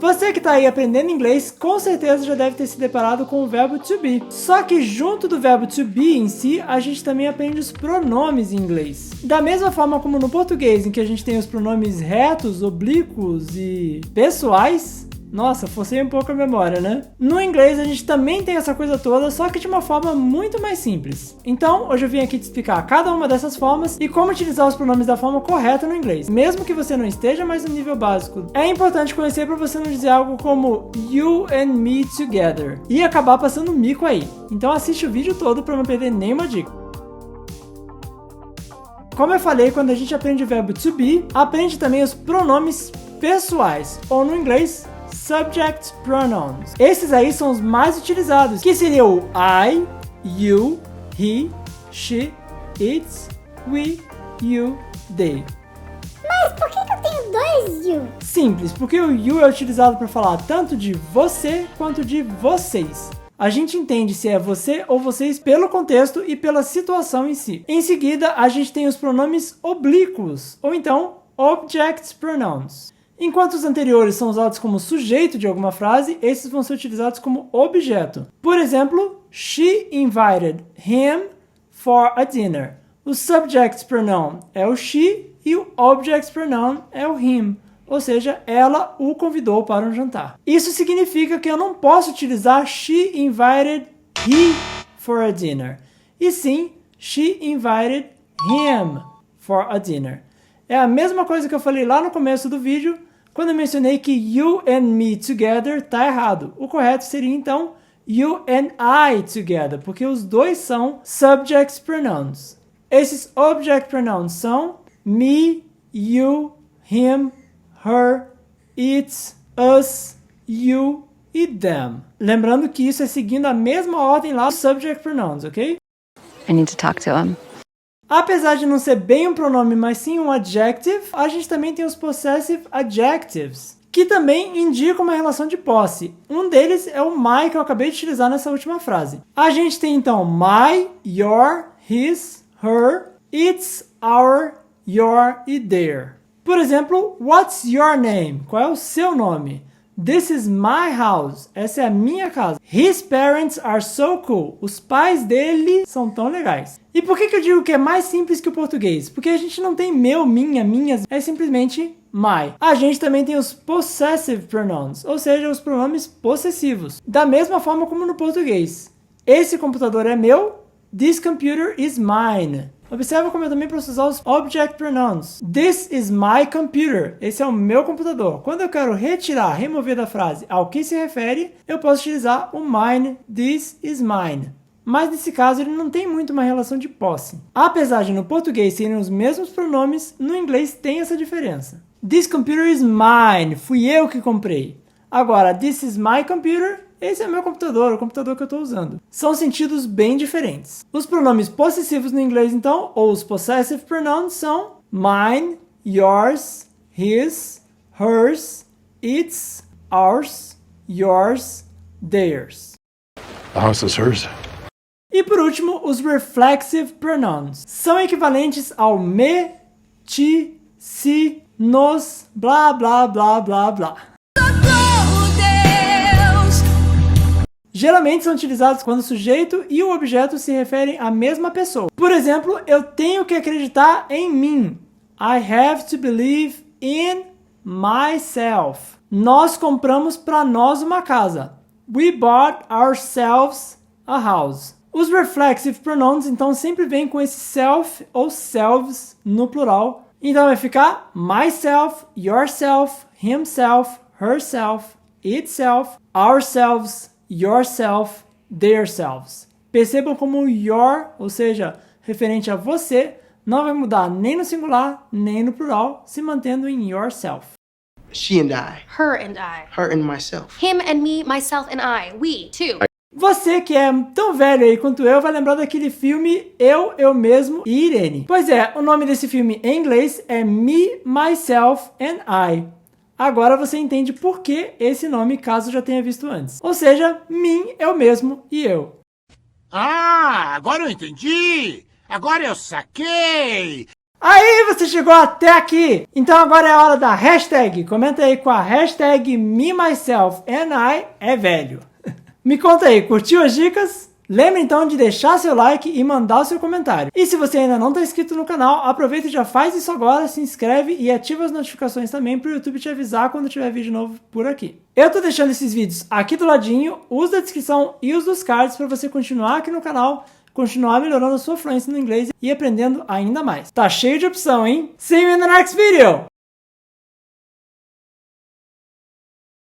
Você que está aí aprendendo inglês, com certeza já deve ter se deparado com o verbo to be. Só que junto do verbo to be em si, a gente também aprende os pronomes em inglês. Da mesma forma como no português, em que a gente tem os pronomes retos, oblíquos e pessoais. Nossa, forcei um pouco a memória, né? No inglês a gente também tem essa coisa toda, só que de uma forma muito mais simples. Então, hoje eu vim aqui te explicar cada uma dessas formas e como utilizar os pronomes da forma correta no inglês, mesmo que você não esteja mais no nível básico. É importante conhecer para você não dizer algo como you and me together e acabar passando mico aí. Então assiste o vídeo todo para não perder nenhuma dica. Como eu falei, quando a gente aprende o verbo to be, aprende também os pronomes pessoais, ou no inglês, subject pronouns. Esses aí são os mais utilizados, que seria o I, you, he, she, it, we, you, they. Mas por que eu tenho dois you? Simples, porque o you é utilizado para falar tanto de você quanto de vocês. A gente entende se é você ou vocês pelo contexto e pela situação em si. Em seguida, a gente tem os pronomes oblíquos, ou então object pronouns. Enquanto os anteriores são usados como sujeito de alguma frase, esses vão ser utilizados como objeto. Por exemplo, she invited him for a dinner. O subject pronoun é o she e o object pronoun é o him. Ou seja, ela o convidou para um jantar. Isso significa que eu não posso utilizar she invited he for a dinner. E sim, she invited him for a dinner. É a mesma coisa que eu falei lá no começo do vídeo, quando eu mencionei que you and me together tá errado. O correto seria então you and I together, porque os dois são subject pronouns. Esses object pronouns são me, you, him, her, it, us, you e them. Lembrando que isso é seguindo a mesma ordem lá dos subject pronouns, ok? I need to talk to him. Apesar de não ser bem um pronome, mas sim um adjective, a gente também tem os possessive adjectives, que também indicam uma relação de posse. Um deles é o my, que eu acabei de utilizar nessa última frase. A gente tem então my, your, his, her, its, our, your e their. Por exemplo, what's your name? Qual é o seu nome? This is my house. Essa é a minha casa. His parents are so cool. Os pais dele são tão legais. E por que eu digo que é mais simples que o português? Porque a gente não tem meu, minha, minhas. É simplesmente my. A gente também tem os possessive pronouns, ou seja, os pronomes possessivos. Da mesma forma como no português. Esse computador é meu. This computer is mine. Observa como eu também posso usar os object pronouns. This is my computer. Esse é o meu computador. Quando eu quero retirar, remover da frase ao que se refere, eu posso utilizar o mine. This is mine. Mas nesse caso ele não tem muito uma relação de posse. Apesar de no português serem os mesmos pronomes, no inglês tem essa diferença. This computer is mine. Fui eu que comprei. Agora, this is my computer. Esse é meu computador, o computador que eu estou usando. São sentidos bem diferentes. Os pronomes possessivos no inglês, então, ou os possessive pronouns, são mine, yours, his, hers, its, ours, yours, theirs. The house is hers. E por último, os reflexive pronouns. São equivalentes ao me, ti, si, nos, blá, blá, blá, blá, blá. Geralmente são utilizados quando o sujeito e o objeto se referem à mesma pessoa. Por exemplo, eu tenho que acreditar em mim. I have to believe in myself. Nós compramos para nós uma casa. We bought ourselves a house. Os reflexive pronouns, então, sempre vêm com esse self ou selves no plural. Então vai ficar myself, yourself, himself, herself, itself, ourselves, yourself, theirselves. Percebam como o your, ou seja, referente a você, não vai mudar nem no singular, nem no plural, se mantendo em yourself. She and I. Her and I. Her and myself. Him and me, myself and I. We, too. Você que é tão velho aí quanto eu vai lembrar daquele filme Eu Mesmo e Irene. Pois é, o nome desse filme em inglês é Me, Myself and I. Agora você entende por que esse nome, caso já tenha visto antes. Ou seja, mim, eu mesmo e eu. Ah, agora eu entendi! Agora eu saquei! Aí, você chegou até aqui! Então agora é a hora da hashtag. Comenta aí com a hashtag MeMyselfAndI é velho. Me conta aí, curtiu as dicas? Lembre então de deixar seu like e mandar o seu comentário. E se você ainda não está inscrito no canal, aproveita e já faz isso agora, se inscreve e ativa as notificações também para o YouTube te avisar quando tiver vídeo novo por aqui. Eu tô deixando esses vídeos aqui do ladinho, os da descrição e os dos cards para você continuar aqui no canal, continuar melhorando a sua fluência no inglês e aprendendo ainda mais. Tá cheio de opção, hein? See you in the next video!